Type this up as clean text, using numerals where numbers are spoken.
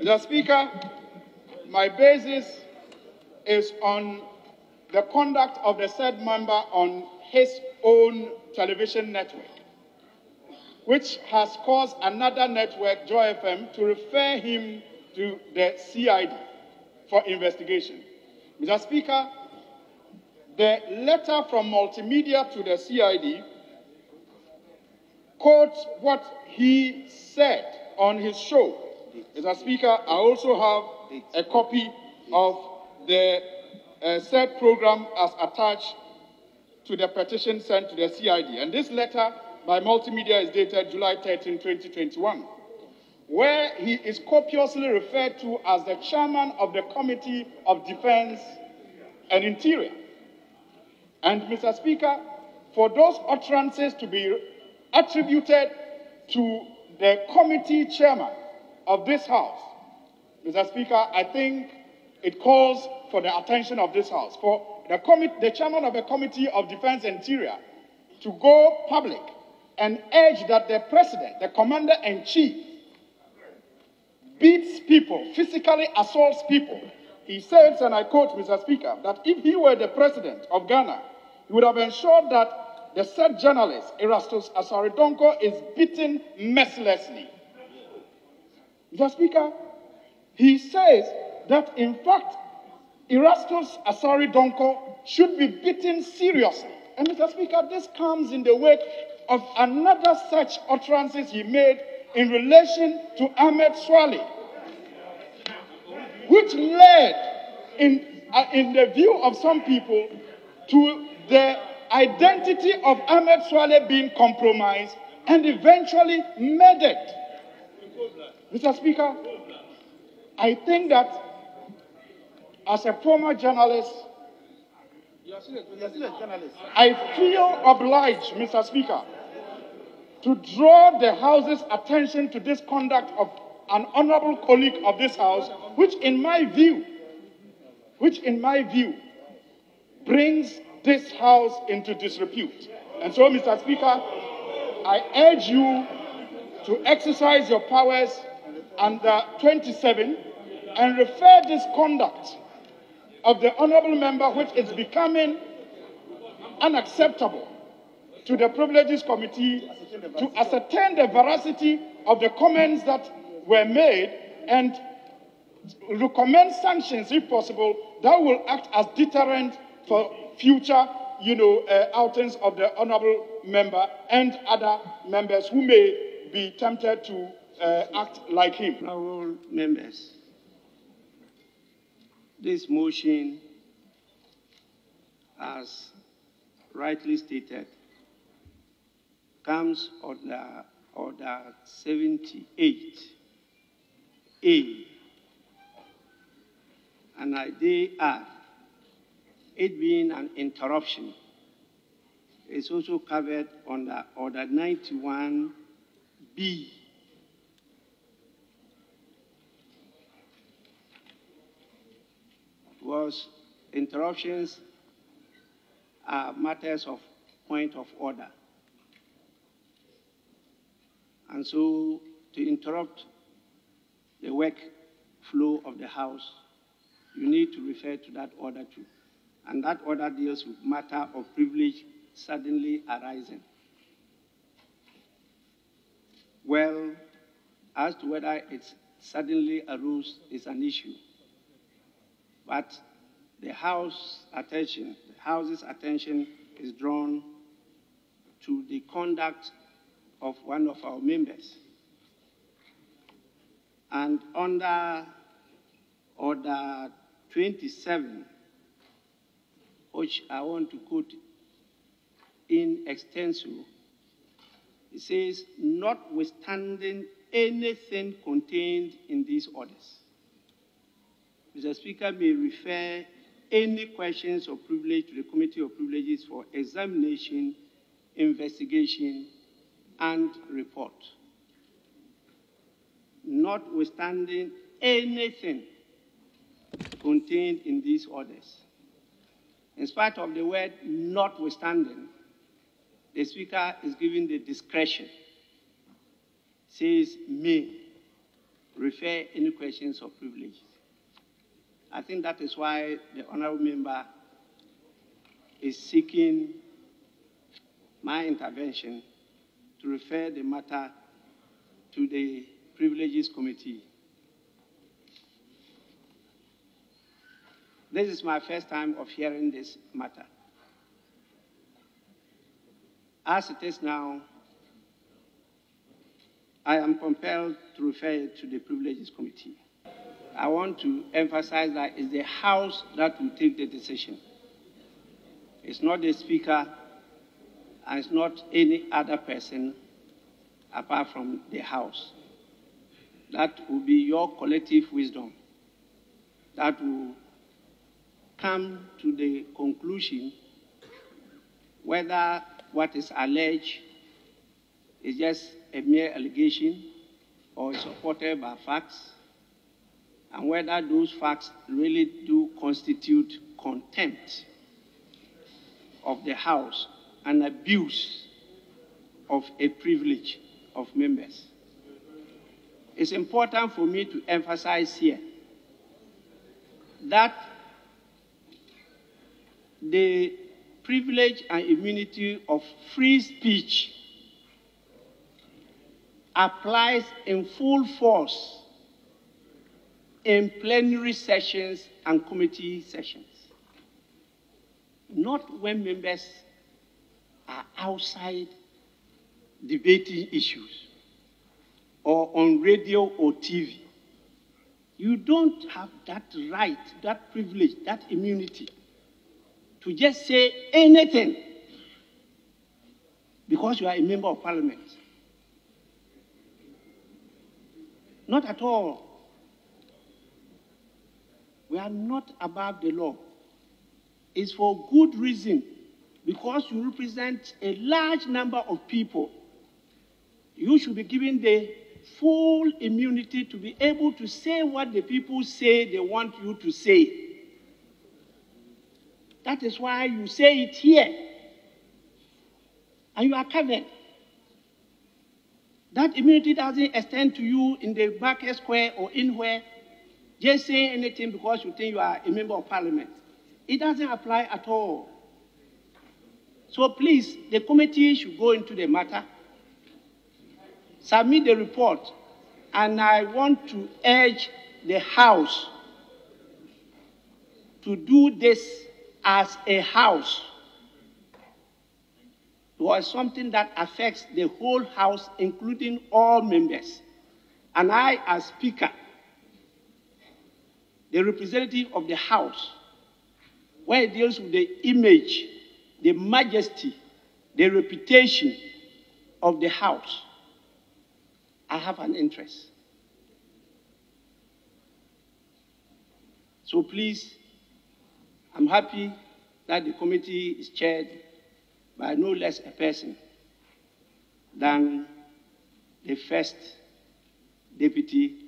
Mr. Speaker, my basis is on the conduct of the said member on his own television network, which has caused another network, Joy FM, to refer him to the CID for investigation. Mr. Speaker, the letter from Multimedia to the CID quotes what he said on his show. Mr. Speaker, I also have a copy of the said program as attached to the petition sent to the CID. And this letter by Multimedia is dated July 13, 2021, where he is copiously referred to as the chairman of the Committee of Defense and Interior. And, Mr. Speaker, for those utterances to be attributed to the committee chairman of this House, Mr. Speaker, I think it calls for the attention of this House, for the chairman of the Committee of Defense and Interior to go public and urge that the president, the commander-in-chief, beats people, physically assaults people. He says, and I quote, Mr. Speaker, that if he were the president of Ghana, he would have ensured that the said journalist, Erastus Asaridonko, is beaten mercilessly. Mr. Speaker, he says that, in fact, Erastus Asaridonko should be beaten seriously. And, Mr. Speaker, this comes in the wake of another such utterances he made in relation to Ahmed Swale, which led, in the view of some people, to the identity of Ahmed Swale being compromised and eventually murdered. Mr. Speaker, I think that as a former journalist, I feel obliged, Mr. Speaker, to draw the House's attention to this conduct of an honorable colleague of this House, which in my view, brings this House into disrepute. And so, Mr. Speaker, I urge you to exercise your powers under 27 and refer this conduct of the honorable member, which is becoming unacceptable, to the Privileges Committee to ascertain the veracity of the comments that were made and recommend sanctions, if possible, that will act as deterrent for future, outings of the honorable member and other members who may be tempted to act like him. Honorable members, this motion, as rightly stated, comes under Order 78A, and they are, it being an interruption, is also covered under Order 91B. Because interruptions are matters of point of order. And so, to interrupt the work flow of the House, you need to refer to that order too. And that order deals with matter of privilege suddenly arising. Well, as to whether it suddenly arose is an issue. But the House's attention is drawn to the conduct of one of our members. And under Order 27, which I want to quote in extenso, it says, notwithstanding anything contained in these orders, Mr. Speaker may refer any questions of privilege to the Committee of Privileges for examination, investigation, and report. Notwithstanding anything contained in these orders. In spite of the word notwithstanding, the Speaker is given the discretion, says may, refer any questions of privilege. I think that is why the honorable member is seeking my intervention to refer the matter to the Privileges Committee. This is my first time of hearing this matter. As it is now, I am compelled to refer it to the Privileges Committee. I want to emphasize that it's the House that will take the decision. It's not the Speaker, and it's not any other person apart from the House. That will be your collective wisdom that will come to the conclusion whether what is alleged is just a mere allegation or is supported by facts, and whether those facts really do constitute contempt of the House and abuse of a privilege of members. It's important for me to emphasize here that the privilege and immunity of free speech applies in full force in plenary sessions and committee sessions, not when members are outside debating issues or on radio or TV. You don't have that right, that privilege, that immunity to just say anything because you are a member of parliament. Not at all. We are not above the law. It's for good reason, because you represent a large number of people. You should be given the full immunity to be able to say what the people say they want you to say. That is why you say it here, and you are covered. That immunity doesn't extend to you in the market square or anywhere, just saying anything because you think you are a member of parliament. It doesn't apply at all. So please, the committee should go into the matter, submit the report, and I want to urge the House to do this as a House. It was something that affects the whole House, including all members. And I, as Speaker, the representative of the House, when it deals with the image, the majesty, the reputation of the House, I have an interest. So please, I'm happy that the committee is chaired by no less a person than the first Deputy